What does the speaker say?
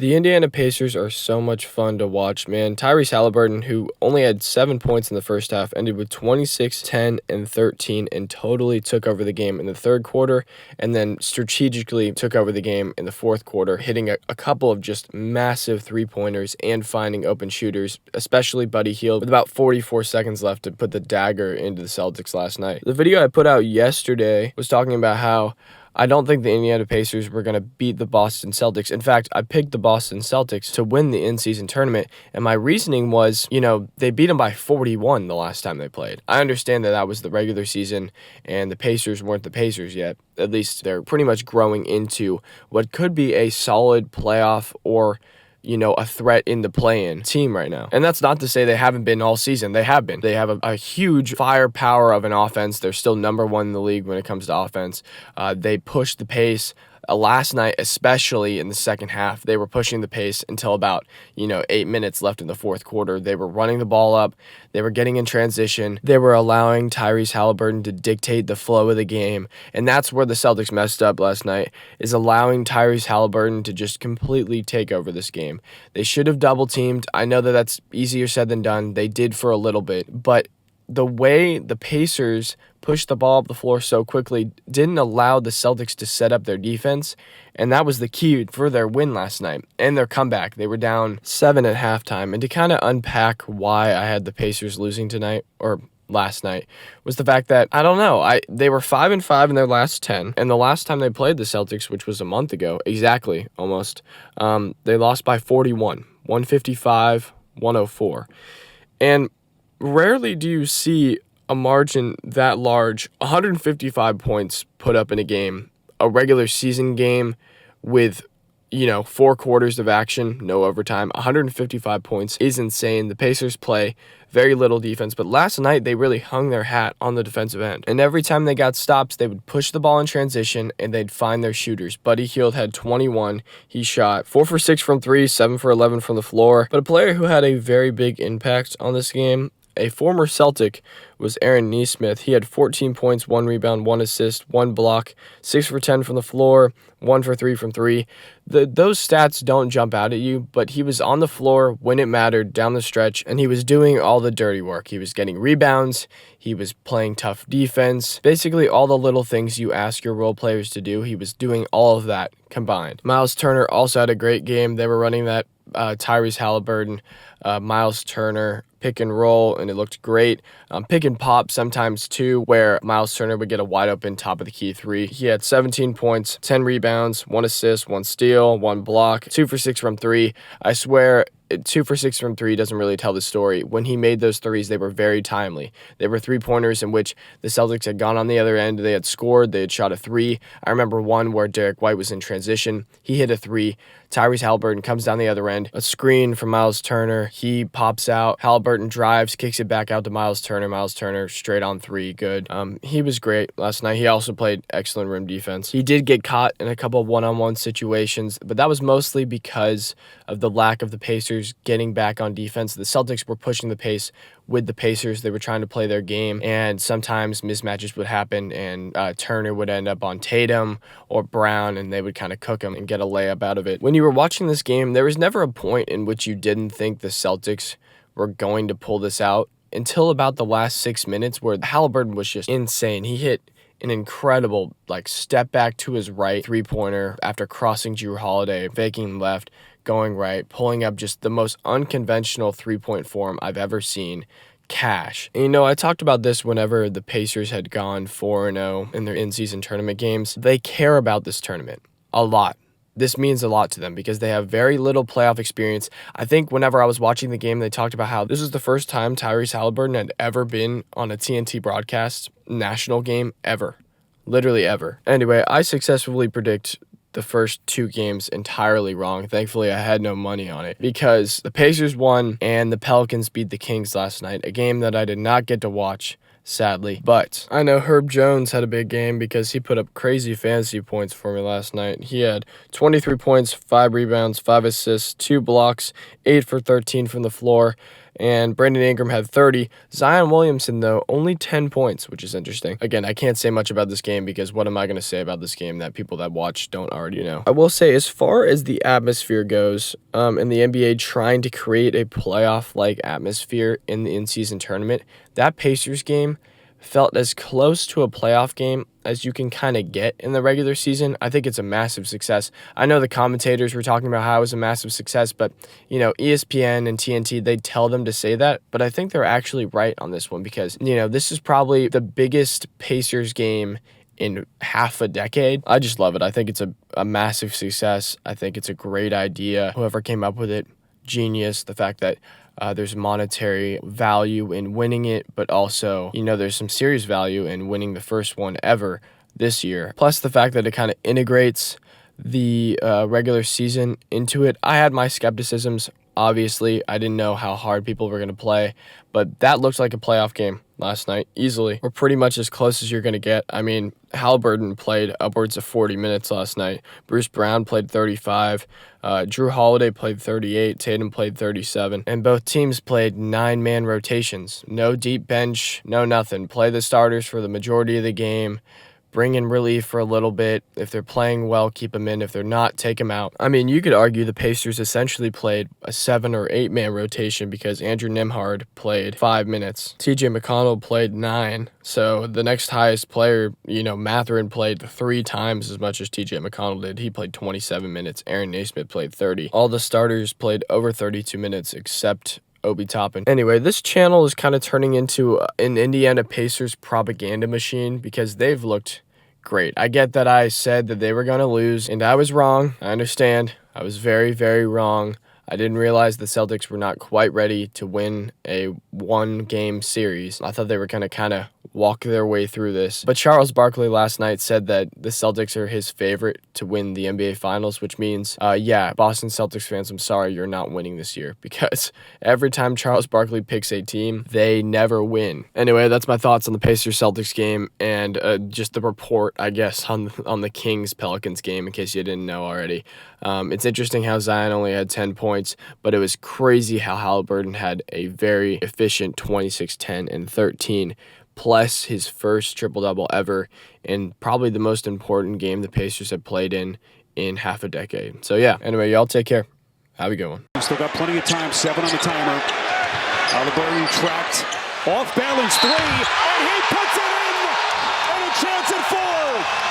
The Indiana Pacers are so much fun to watch, man. Tyrese Halliburton, who only had 7 points in the first half, ended with 26, 10, and 13, and totally took over the game in the third quarter, and then strategically took over the game in the fourth quarter, hitting a couple of just massive three-pointers and finding open shooters, especially Buddy Hield, with about 44 seconds left to put the dagger into the Celtics last night. The video I put out yesterday was talking about how I don't think the Indiana Pacers were going to beat the Boston Celtics. In fact, I picked the Boston Celtics to win the in-season tournament, and my reasoning was, they beat them by 41 the last time they played. I understand that was the regular season, and the Pacers weren't the Pacers yet. At least they're pretty much growing into what could be a solid playoff or a threat in the play-in team right now. And that's not to say they haven't been all season. They have been. They have a huge firepower of an offense. They're still number one in the league when it comes to offense. They push the pace. Last night, especially in the second half, they were pushing the pace until about, 8 minutes left in the fourth quarter. They were running the ball up. They were getting in transition. They were allowing Tyrese Halliburton to dictate the flow of the game. And that's where the Celtics messed up last night, is allowing Tyrese Halliburton to just completely take over this game. They should have double teamed. I know that that's easier said than done. They did for a little bit. But the way the Pacers pushed the ball up the floor so quickly didn't allow the Celtics to set up their defense, and that was the key for their win last night and their comeback. They were down 7 at halftime, and to kind of unpack why I had the Pacers losing tonight, or last night, was the fact that, I don't know, they were 5-5 in their last 10, and the last time they played the Celtics, which was a month ago, exactly, almost, they lost by 41, 155-104, and rarely do you see a margin that large, 155 points put up in a game, a regular season game with, 4 quarters of action, no overtime. 155 points is insane. The Pacers play very little defense, but last night they really hung their hat on the defensive end. And every time they got stops, they would push the ball in transition and they'd find their shooters. Buddy Hield had 21. He shot 4 for 6 from 3, 7 for 11 from the floor. But a player who had a very big impact on this game, a former Celtic, was Aaron Nesmith. He had 14 points, 1 rebound, 1 assist, 1 block, 6 for 10 from the floor, 1 for 3 from 3. Those stats don't jump out at you, but he was on the floor when it mattered down the stretch, and he was doing all the dirty work. He was getting rebounds. He was playing tough defense. Basically, all the little things you ask your role players to do, he was doing all of that combined. Miles Turner also had a great game. They were running that Tyrese Halliburton, Miles Turner pick and roll, and it looked great. Pick and pop sometimes too, where Miles Turner would get a wide open top of the key 3. He had 17 points, 10 rebounds, 1 assist, 1 steal, 1 block, 2 for 6 from 3. I swear, 2 for 6 from 3 doesn't really tell the story. When he made those threes, they were very timely. They were 3-pointers in which the Celtics had gone on the other end. They had scored. They had shot a 3. I remember one where Derek White was in transition. He hit a 3. Tyrese Halliburton comes down the other end. A screen from Miles Turner. He pops out. Halliburton drives, kicks it back out to Miles Turner. Miles Turner straight on 3. Good. He was great last night. He also played excellent rim defense. He did get caught in a couple of one-on-one situations, but that was mostly because of the lack of the Pacers getting back on defense. The Celtics were pushing the pace with the Pacers. They were trying to play their game, and sometimes mismatches would happen, and Turner would end up on Tatum or Brown, and they would kind of cook him and get a layup out of it. When you were watching this game, there was never a point in which you didn't think the Celtics were going to pull this out until about the last 6 minutes, where Halliburton was just insane. He hit an incredible step back to his right 3-pointer after crossing Jrue Holiday, faking left, going right, pulling up just the most unconventional 3-point form I've ever seen. Cash. And, I talked about this whenever the Pacers had gone 4-0 in their in-season tournament games. They care about this tournament a lot. This means a lot to them because they have very little playoff experience. I think whenever I was watching the game, they talked about how this was the first time Tyrese Halliburton had ever been on a TNT broadcast national game ever. Literally ever. Anyway, I successfully predict the first 2 games entirely wrong. Thankfully, I had no money on it because the Pacers won and the Pelicans beat the Kings last night, a game that I did not get to watch, sadly. But I know Herb Jones had a big game because he put up crazy fantasy points for me last night. He had 23 points, 5 rebounds, 5 assists, 2 blocks, 8 for 13 from the floor. and Brandon Ingram had 30. Zion Williamson, though, only 10 points, which is interesting. Again, I can't say much about this game because what am I going to say about this game that people that watch don't already know? I will say, as far as the atmosphere goes, in the NBA trying to create a playoff-like atmosphere in the in-season tournament, that Pacers game felt as close to a playoff game as you can kind of get in the regular season. I think it's a massive success. I know the commentators were talking about how it was a massive success, but, ESPN and TNT, they tell them to say that, but I think they're actually right on this one because, this is probably the biggest Pacers game in half a decade. I just love it. I think it's a massive success. I think it's a great idea. Whoever came up with it, genius. The fact that there's monetary value in winning it, but also, there's some serious value in winning the first one ever this year. Plus the fact that it kind of integrates the regular season into it. I had my skepticisms. Obviously, I didn't know how hard people were going to play, but that looked like a playoff game last night, easily. We're pretty much as close as you're going to get. I mean, Halliburton played upwards of 40 minutes last night. Bruce Brown played 35. Drew Holiday played 38. Tatum played 37. And both teams played 9-man rotations. No deep bench, no nothing. Play the starters for the majority of the game. Bring in relief for a little bit. If they're playing well, keep them in. If they're not, take them out. I mean, you could argue the Pacers essentially played a 7 or 8-man rotation because Andrew Nembhard played 5 minutes. TJ McConnell played 9. So the next highest player, Mathurin played 3 times as much as TJ McConnell did. He played 27 minutes. Aaron Naismith played 30. All the starters played over 32 minutes except Obi Toppin. Anyway, this channel is kind of turning into an Indiana Pacers propaganda machine because they've looked great. I get that I said that they were going to lose, and I was wrong. I understand. I was very, very wrong. I didn't realize the Celtics were not quite ready to win a one-game series. I thought they were going to kind of walk their way through this. But Charles Barkley last night said that the Celtics are his favorite to win the NBA Finals, which means, Boston Celtics fans, I'm sorry you're not winning this year because every time Charles Barkley picks a team, they never win. Anyway, that's my thoughts on the Pacers-Celtics game and just the report, I guess, on the Kings-Pelicans game in case you didn't know already. It's interesting how Zion only had 10 points, but it was crazy how Halliburton had a very efficient 26, 10, and 13, plus his first triple-double ever, and probably the most important game the Pacers have played in half a decade. So, yeah, anyway, y'all take care. Have a good one. Still got plenty of time, 7 on the timer. Halliburton trapped, off balance 3, and he puts it in, and a chance at 4.